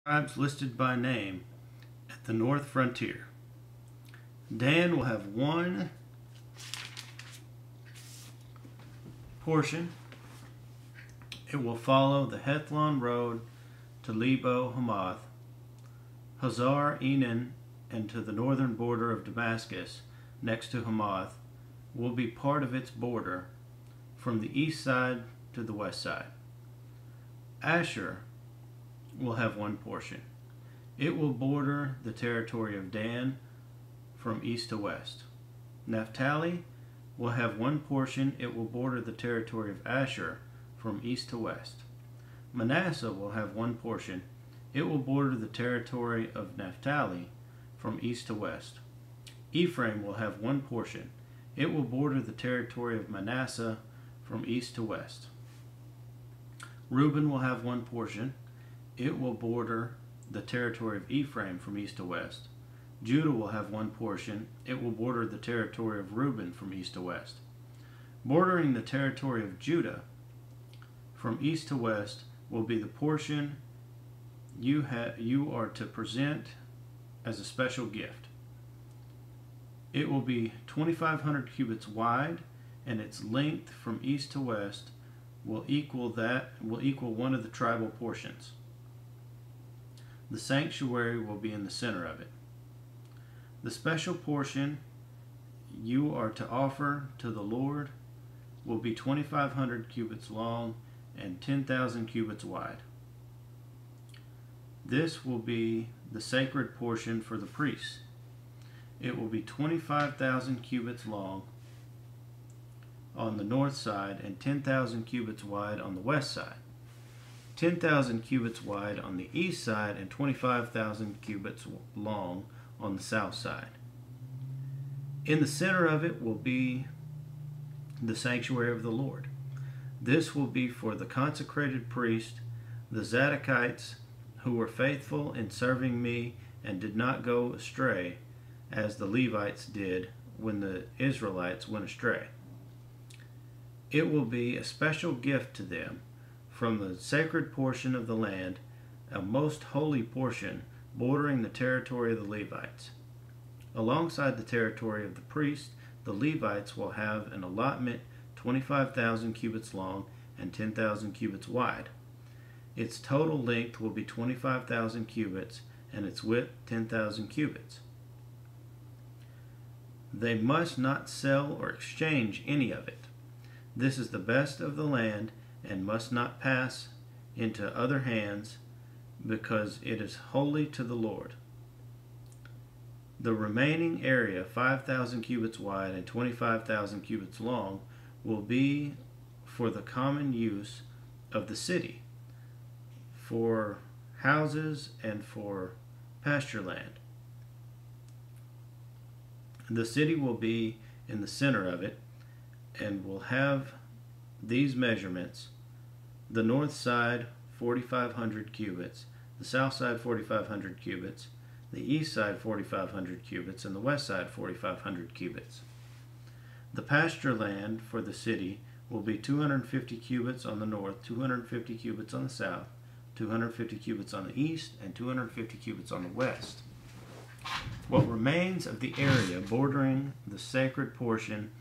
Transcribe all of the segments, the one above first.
Tribes listed by name at the north frontier. Dan will have one portion. It will follow the Hethlon road to Lebo Hamath, Hazar Enan, and to the northern border of Damascus next to Hamath will be part of its border from the east side to the west side. Asher will have one portion. It will border the territory of Dan from east to west. Naphtali will have one portion. It will border the territory of Asher from east to west. Manasseh will have one portion. It will border the territory of Naphtali from east to west. Ephraim will have one portion. It will border the territory of Manasseh from east to west. Reuben will have one portion. It will border the territory of Ephraim from east to west. Judah will have one portion. It will border the territory of Reuben from east to west. Bordering the territory of Judah from east to west will be the portion you are to present as a special gift. It will be 2,500 cubits wide, and its length from east to west will equal one of the tribal portions. The sanctuary will be in the center of it. The special portion you are to offer to the Lord will be 2,500 cubits long and 10,000 cubits wide. This will be the sacred portion for the priests. It will be 25,000 cubits long on the north side and 10,000 cubits wide on the west side. 10,000 cubits wide on the east side and 25,000 cubits long on the south side. In the center of it will be the sanctuary of the Lord. This will be for the consecrated priest, the Zadokites, who were faithful in serving me and did not go astray, as the Levites did when the Israelites went astray. It will be a special gift to them from the sacred portion of the land, a most holy portion bordering the territory of the Levites. Alongside the territory of the priests, the Levites will have an allotment 25,000 cubits long and 10,000 cubits wide. Its total length will be 25,000 cubits and its width 10,000 cubits. They must not sell or exchange any of it. This is the best of the land and must not pass into other hands, because it is holy to the Lord. The remaining area, 5,000 cubits wide and 25,000 cubits long, will be for the common use of the city, for houses and for pasture land. The city will be in the center of it and will have these measurements: the north side 4,500 cubits, the south side 4,500 cubits, the east side 4,500 cubits, and the west side 4,500 cubits. The pasture land for the city will be 250 cubits on the north, 250 cubits on the south, 250 cubits on the east, and 250 cubits on the west. What remains of the area bordering the sacred portion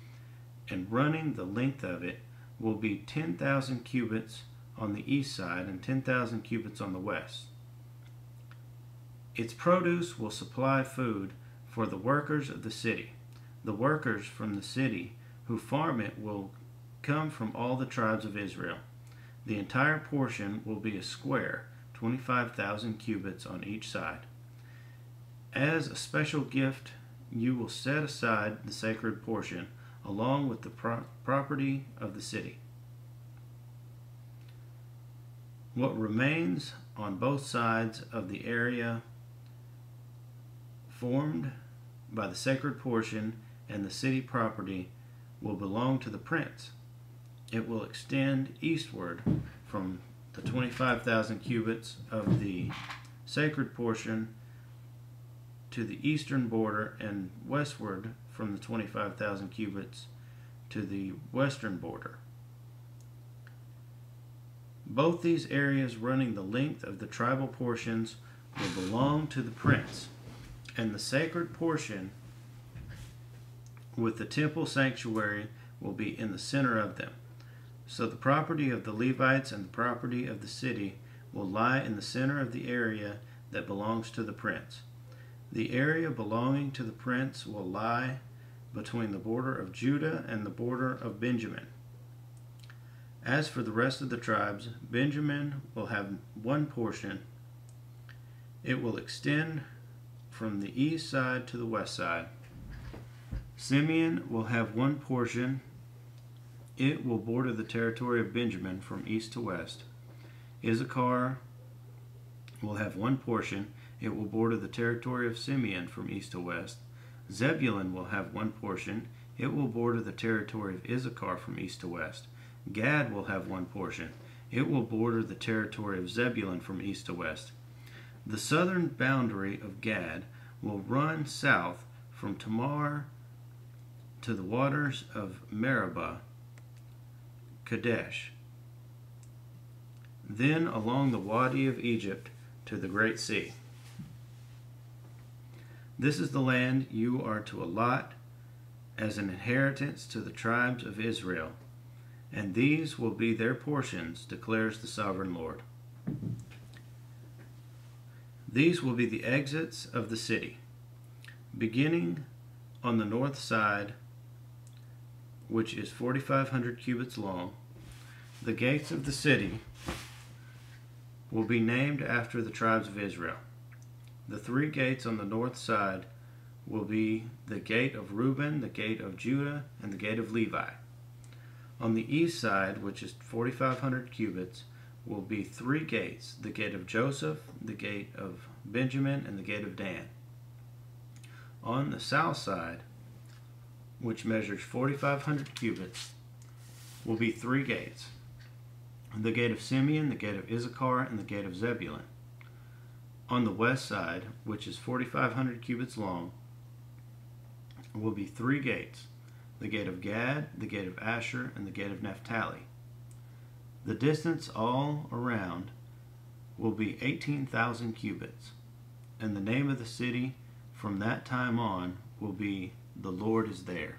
and running the length of it will be 10,000 cubits on the east side and 10,000 cubits on the west. Its produce will supply food for the workers of the city. The workers from the city who farm it will come from all the tribes of Israel. The entire portion will be a square, 25,000 cubits on each side. As a special gift, you will set aside the sacred portion along with the property of the city. What remains on both sides of the area formed by the sacred portion and the city property will belong to the prince. It will extend eastward from the 25,000 cubits of the sacred portion to the eastern border and westward from the 25,000 cubits to the western border. Both these areas running the length of the tribal portions will belong to the prince, and the sacred portion with the temple sanctuary will be in the center of them. So the property of the Levites and the property of the city will lie in the center of the area that belongs to the prince. The area belonging to the prince will lie between the border of Judah and the border of Benjamin. As for the rest of the tribes, Benjamin will have one portion. It will extend from the east side to the west side. Simeon will have one portion. It will border the territory of Benjamin from east to west. Issachar will have one portion. It will border the territory of Simeon from east to west. Zebulun will have one portion. It will border the territory of Issachar from east to west. Gad will have one portion. It will border the territory of Zebulun from east to west. The southern boundary of Gad will run south from Tamar to the waters of Meribah, Kadesh, then along the Wadi of Egypt to the Great Sea. This is the land you are to allot as an inheritance to the tribes of Israel, and these will be their portions, declares the sovereign Lord. These will be the exits of the city, beginning on the north side, which is 4,500 cubits long. The gates of the city will be named after the tribes of Israel. The three gates on the north side will be the gate of Reuben, the gate of Judah, and the gate of Levi. On the east side, which is 4,500 cubits, will be three gates: the gate of Joseph, the gate of Benjamin, and the gate of Dan. On the south side, which measures 4,500 cubits, will be three gates: the gate of Simeon, the gate of Issachar, and the gate of Zebulun. On the west side, which is 4,500 cubits long, will be three gates: the gate of Gad, the gate of Asher, and the gate of Naphtali. The distance all around will be 18,000 cubits, and the name of the city from that time on will be "The Lord is there."